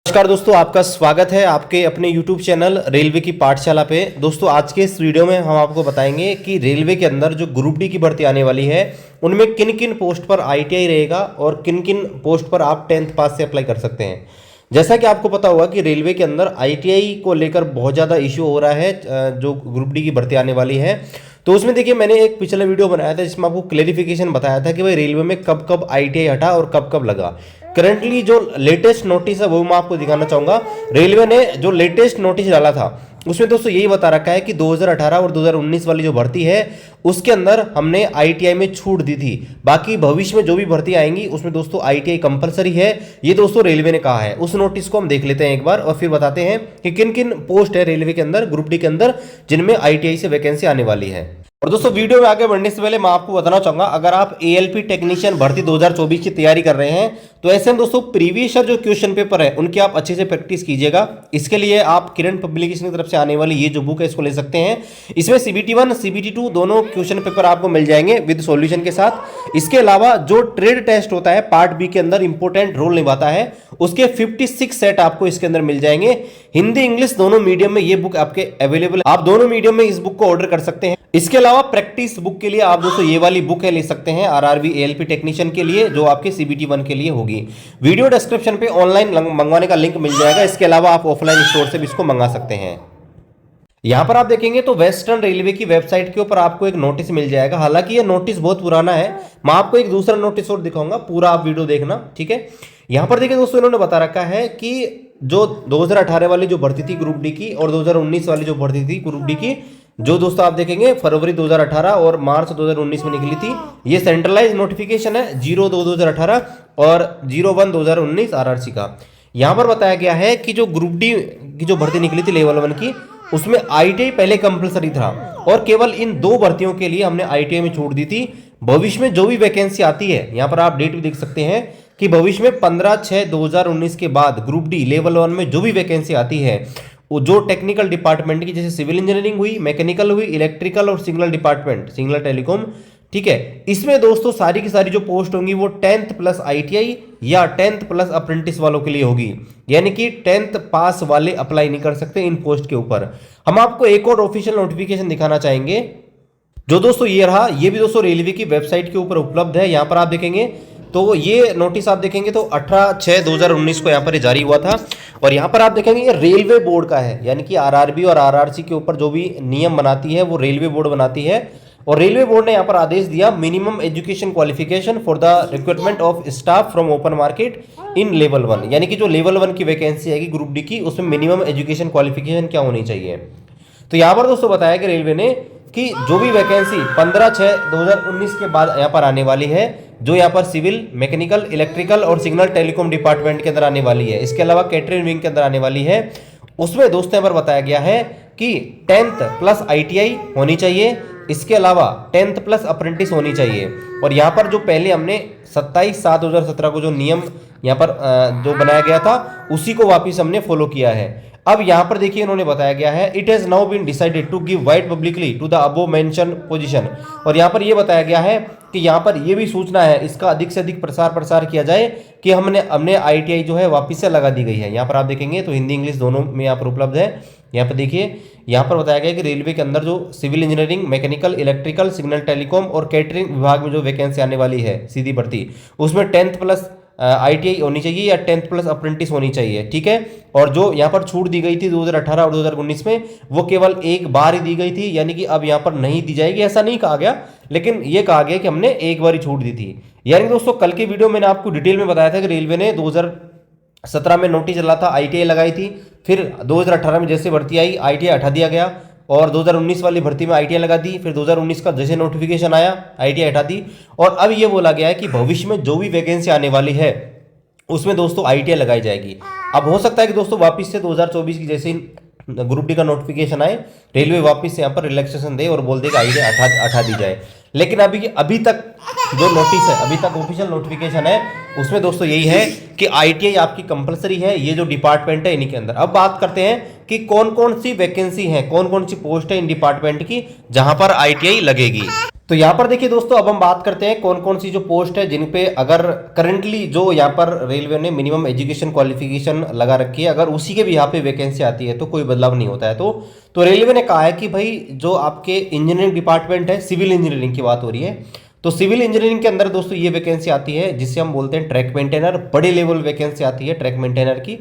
नमस्कार दोस्तों, आपका स्वागत है आपके अपने YouTube चैनल रेलवे की पाठशाला पे। दोस्तों आज के इस वीडियो में हम आपको बताएंगे कि रेलवे के अंदर जो ग्रुप डी की भर्ती आने वाली है उनमें किन किन पोस्ट पर ITI रहेगा और किन किन पोस्ट पर आप 10th पास से अप्लाई कर सकते हैं। जैसा कि आपको पता होगा कि रेलवे के अंदर ITI को लेकर बहुत ज़्यादा इश्यू हो रहा है, जो ग्रुप डी की भर्ती आने वाली है। तो उसमें देखिए, मैंने एक पिछला वीडियो बनाया था जिसमें आपको क्लेरिफिकेशन बताया था कि भाई रेलवे में कब कब ITI हटा और कब कब लगा। करंटली जो लेटेस्ट नोटिस है वो मैं आपको दिखाना चाहूंगा। रेलवे ने जो लेटेस्ट नोटिस डाला था उसमें दोस्तों यही बता रखा है कि 2018 और 2019 वाली जो भर्ती है उसके अंदर हमने ITI में छूट दी थी। बाकी भविष्य में जो भी भर्ती आएंगी उसमें दोस्तों ITI कंपलसरी है, ये दोस्तों रेलवे ने कहा है। उस नोटिस को हम देख लेते हैं एक बार और फिर बताते हैं कि किन किन पोस्ट है रेलवे के अंदर ग्रुप डी के अंदर जिनमें ITI से वैकेंसी आने वाली है। और दोस्तों वीडियो में आगे बढ़ने से पहले मैं आपको बताना चाहूंगा, अगर आप ALP टेक्नीशियन भर्ती 2024 की तैयारी कर रहे हैं तो ऐसे में दोस्तों प्रीवियस ईयर जो क्वेश्चन पेपर है उनकी आप अच्छे से प्रैक्टिस कीजिएगा। इसके लिए आप किरण पब्लिकेशन की तरफ से आने वाली ये जो बुक है इसको ले सकते हैं। इसमें CBT1 CBT2 दोनों क्वेश्चन पेपर आपको मिल जाएंगे विद सॉल्यूशन के साथ। इसके अलावा जो ट्रेड टेस्ट होता है पार्ट बी के अंदर इंपॉर्टेंट रोल निभाता है, उसके 56 सेट आपको इसके अंदर मिल जाएंगे। हिंदी इंग्लिश दोनों मीडियम में ये बुक आपके अवेलेबल है, आप दोनों मीडियम में इस बुक को ऑर्डर कर सकते हैं। इसके अलावा प्रैक्टिस बुक के लिए आप दोस्तों ये वाली बुक है ले सकते हैं RRB ALP टेक्नीशियन के लिए, जो आपके CBT1 के लिए होगी। वीडियो डिस्क्रिप्शन पे ऑनलाइन मंगवाने का लिंक मिल जाएगा। इसके अलावा आप ऑफलाइन स्टोर से भी इसको मंगा सकते हैं। यहां पर आप देखेंगे तो वेस्टर्न रेलवे की वेबसाइट के ऊपर आपको एक नोटिस मिल जाएगा। हालांकि ये नोटिस बहुत पुराना है, मैं आपको एक दूसरा नोटिस और दिखाऊंगा, पूरा आप वीडियो देखना, ठीक है। यहां पर देखिए दोस्तों, इन्होंने बता रखा है कि जो 2018 वाली जो भर्ती थी ग्रुप डी की और 2019 वाली जो भर्ती थी ग्रुप डी की, जो दोस्तों आप देखेंगे फरवरी 2018 और मार्च 2019 में निकली थी, ये सेंट्रलाइज नोटिफिकेशन है 02/2018 और 01/2019 RRC का। यहां पर बताया गया है कि जो ग्रुप डी की जो भर्ती निकली थी लेवल 1 की, उसमें ITI पहले कंपलसरी था और केवल इन 2 भर्तियों के लिए हमने ITI में छूट दी थी। भविष्य में जो भी वैकेंसी आती है, यहां पर आप डेट भी देख सकते हैं कि भविष्य में 15/6/2019 के बाद ग्रुप डी लेवल 1 में जो भी वैकेंसी आती है, वो जो टेक्निकल डिपार्टमेंट की, जैसे सिविल इंजीनियरिंग हुई, मैकेनिकल हुई, इलेक्ट्रिकल और सिग्नल डिपार्टमेंट, सिग्नल टेलीकॉम, ठीक है, इसमें दोस्तों सारी की सारी जो पोस्ट होंगी वो 10th प्लस ITI या 10th प्लस अप्रेंटिस वालों के लिए होगी। यानी कि 10th पास वाले अप्लाई नहीं कर सकते इन पोस्ट के ऊपर। हम आपको एक और ऑफिशियल नोटिफिकेशन दिखाना चाहेंगे, जो दोस्तों ये रहा, ये भी दोस्तों रेलवे की वेबसाइट के ऊपर उपलब्ध है। यहां पर आप देखेंगे तो ये नोटिस आप देखेंगे तो 18/6/2019 को यहाँ पर जारी हुआ था। और यहाँ पर आप देखेंगे ये रेलवे बोर्ड का है, यानी कि RRB और RRC के ऊपर जो भी नियम बनाती है वो रेलवे बोर्ड बनाती है। और रेलवे बोर्ड ने यहाँ पर आदेश दिया, minimum education qualification for the recruitment of staff from open market in level 1, यानी कि जो लेवल 1 की वैकेंसी है ग्रुप डी की, उसमें मिनिमम एजुकेशन क्वालिफिकेशन क्या होनी चाहिए। तो यहाँ पर दोस्तों बताया कि रेलवे ने कि जो भी वैकेंसी 15/6/2019 के बाद यहाँ पर आने वाली है, जो यहाँ पर सिविल, मैकेनिकल, इलेक्ट्रिकल और सिग्नल टेलीकॉम डिपार्टमेंट के अंदर आने वाली है, इसके अलावा कैटरिंग विंग के अंदर आने वाली है, उसमें दोस्तों यहाँ पर बताया गया है कि 10th प्लस ITI होनी चाहिए। इसके अलावा 10th प्लस अप्रेंटिस होनी चाहिए। और यहाँ पर जो पहले हमने 27/7/2017 को जो नियम यहाँ पर जो बनाया गया था उसी को वापिस हमने फॉलो किया है। अब यहाँ पर देखिए इन्होंने बताया गया है, it has now been decided to give wide publicly to the above mention position. और यहाँ पर ये बताया गया है कि यहाँ पर ये भी सूचना है, इसका अधिक से अधिक प्रसार किया जाए कि हमने ITI जो है वापस से लगा दी गई है। यहाँ पर आप देखेंगे तो हिंदी इंग्लिश दोनों में यहाँ पर उपलब्ध है। यहाँ पर देखिए, यहाँ पर बताया गया है कि रेलवे के अंदर जो civil engineering, mechanical, electrical, signal telecom और कैटरिंग विभाग में जो वैकेंसी आने वाली है सीधी भर्ती, उसमें 10th प्लस ITI होनी चाहिए या 10th प्लस अप्रेंटिस होनी चाहिए, ठीक है। और जो यहाँ पर छूट दी गई थी 2018 और 2019 में, वो केवल एक बार ही दी गई थी, यानी कि अब यहाँ पर नहीं दी जाएगी, ऐसा नहीं कहा गया, लेकिन ये कहा गया कि हमने एक बार ही छूट दी थी। यानी दोस्तों कल के वीडियो मैंने आपको डिटेल में बताया था कि रेलवे ने 2017 में नोटिस चला था, ITI लगाई थी, फिर 2018 में जैसे भर्ती आई ITI हटा दिया गया और 2019 वाली भर्ती में ITI लगा दी, फिर 2019 का जैसे नोटिफिकेशन आया ITI हटा दी। और अब ये बोला गया है कि भविष्य में जो भी वैकेंसी आने वाली है उसमें दोस्तों ITI लगाई जाएगी। अब हो सकता है कि दोस्तों वापस से 2024 की जैसे ग्रुप डी का नोटिफिकेशन आए, रेलवे वापस से यहाँ पर रिलैक्सेशन दे और बोल दे कि ITI हटा दी जाए। लेकिन अभी तक जो नोटिस है, अभी तक ऑफिशियल नोटिफिकेशन है, उसमें दोस्तों यही है कि ITI आपकी कंपलसरी है, ये जो डिपार्टमेंट है इन्हीं के अंदर। अब बात करते हैं कि कौन कौन सी वैकेंसी है, कौन कौन सी पोस्ट है इन डिपार्टमेंट की जहां पर ITI लगेगी। तो यहाँ पर देखिए दोस्तों, अब हम बात करते हैं कौन कौन सी जो पोस्ट है जिन पे अगर करंटली जो यहाँ पर रेलवे ने मिनिमम एजुकेशन क्वालिफिकेशन लगा रखी है, अगर उसी के भी यहाँ पे वैकेंसी आती है तो कोई बदलाव नहीं होता है। तो रेलवे ने कहा है कि भाई जो आपके इंजीनियरिंग डिपार्टमेंट है, सिविल इंजीनियरिंग की बात हो रही है, तो सिविल इंजीनियरिंग के अंदर दोस्तों ये वैकेंसी आती है जिसे हम बोलते हैं ट्रैक मेंटेनर, बड़े लेवल वैकेंसी आती है ट्रैक मेंटेनर की।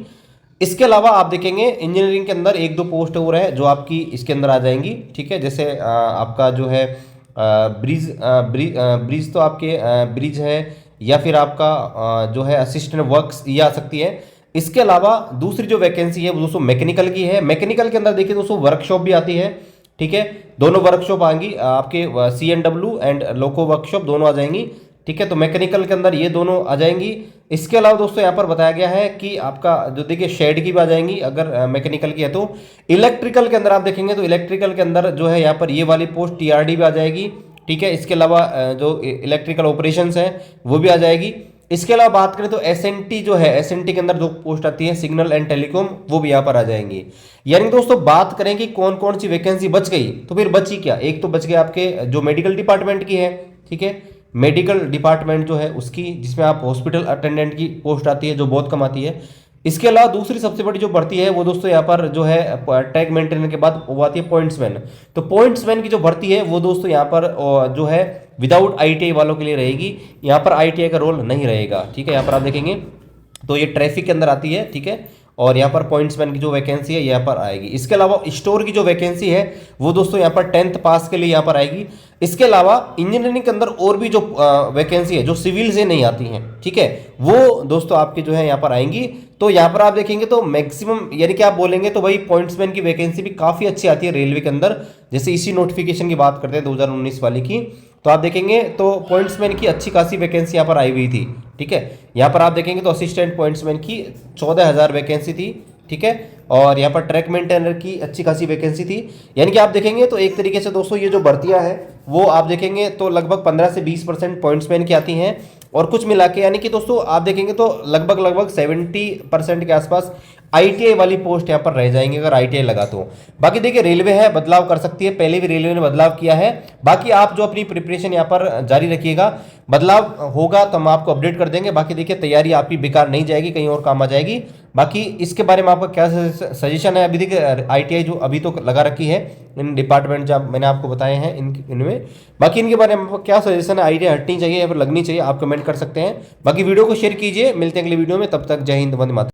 इसके अलावा आप देखेंगे इंजीनियरिंग के अंदर एक दो पोस्ट और है जो आपकी इसके अंदर आ जाएंगी, ठीक है। जैसे आपका जो है ब्रिज तो आपके ब्रिज है, या फिर आपका जो है असिस्टेंट वर्क्स ये आ सकती है। इसके अलावा दूसरी जो वैकेंसी है वो दोस्तों मैकेनिकल की है। मैकेनिकल के अंदर देखिए दोस्तों वर्कशॉप भी आती है, ठीक है। दोनों वर्कशॉप आएंगी आपके, CNW एंड लोको वर्कशॉप दोनों आ जाएंगी, ठीक है। तो मैकेनिकल के अंदर ये दोनों आ जाएंगी। इसके अलावा दोस्तों यहाँ पर बताया गया है कि आपका जो देखिए शेड की भी आ जाएंगी अगर मैकेनिकल की है तो। इलेक्ट्रिकल के अंदर आप देखेंगे तो इलेक्ट्रिकल के अंदर जो है यहाँ पर ये वाली पोस्ट TRD भी आ जाएगी, ठीक है। इसके अलावा जो इलेक्ट्रिकल ऑपरेशंस है वो भी आ जाएगी। इसके अलावा बात करें तो SNT जो है, SNT के अंदर जो पोस्ट आती है सिग्नल एंड टेलीकॉम, वो भी यहाँ पर आ जाएंगी। यानी दोस्तों बात करें कि कौन कौन सी वैकेंसी बच गई, तो फिर बची क्या, एक तो बच गया आपके जो मेडिकल डिपार्टमेंट की है, ठीक है। मेडिकल डिपार्टमेंट जो है उसकी, जिसमें आप हॉस्पिटल अटेंडेंट की पोस्ट आती है जो बहुत कम आती है। इसके अलावा दूसरी सबसे बड़ी जो भर्ती है वो दोस्तों यहाँ पर जो है ट्रैक मेंटेनर के बाद वो आती है पॉइंट्समैन। तो पॉइंट्समैन की जो भर्ती है वो दोस्तों यहाँ पर जो है विदाउट ITI वालों के लिए रहेगी, यहाँ पर ITI का रोल नहीं रहेगा, ठीक है। यहाँ पर आप देखेंगे तो ये ट्रैफिक के अंदर आती है, ठीक है। और यहाँ पर पॉइंट्समैन की जो वैकेंसी है यहाँ पर आएगी। इसके अलावा स्टोर की जो वैकेंसी है वो दोस्तों यहाँ पर 10th पास के लिए यहाँ पर आएगी। इसके अलावा इंजीनियरिंग के अंदर और भी जो वैकेंसी है जो सिविल से नहीं आती हैं, ठीक है, वो दोस्तों आपके जो है यहाँ पर आएंगी। तो यहाँ पर आप देखेंगे तो मैक्सिमम, यानी कि आप बोलेंगे तो भाई पॉइंट्समैन की वैकेंसी भी काफ़ी अच्छी आती है रेलवे के अंदर। जैसे इसी नोटिफिकेशन की बात करते हैं 2019 वाली की, तो आप देखेंगे तो पॉइंट्समैन की अच्छी खासी वैकेंसी यहाँ पर आई हुई थी, ठीक है। यहाँ पर आप देखेंगे तो असिस्टेंट पॉइंट्समैन की 14,000 वैकेंसी थी, ठीक है। और यहाँ पर ट्रैक मेंटेनर की अच्छी खासी वैकेंसी थी। यानी कि आप देखेंगे तो एक तरीके से दोस्तों ये जो भर्तियां हैं वो आप देखेंगे तो लगभग 15 से 20% पॉइंट्समैन की आती हैं, और कुछ मिला के यानी कि दोस्तों आप देखेंगे तो लगभग 70% के आसपास ITI वाली पोस्ट यहाँ पर रह जाएंगे अगर ITI लगा तो। बाकी देखिए रेलवे है, बदलाव कर सकती है, पहले भी रेलवे ने बदलाव किया है। बाकी आप जो अपनी प्रिपरेशन यहाँ पर जारी रखिएगा, बदलाव होगा तो हम आपको अपडेट कर देंगे। बाकी देखिए तैयारी आपकी बेकार नहीं जाएगी, कहीं और काम आ जाएगी। बाकी इसके बारे में आपका क्या सजेशन है? अभी देखिए ITI जो अभी तो लगा रखी है इन डिपार्टमेंट जो मैंने आपको बताए हैं इनमें, बाकी इनके बारे में आपका क्या सजेशन है? ITI हटनी चाहिए या फिर लगनी चाहिए? आप कमेंट कर सकते हैं। बाकी वीडियो को शेयर कीजिए, मिलते हैं अगली वीडियो में, तब तक जय हिंद, वंदे मातरम।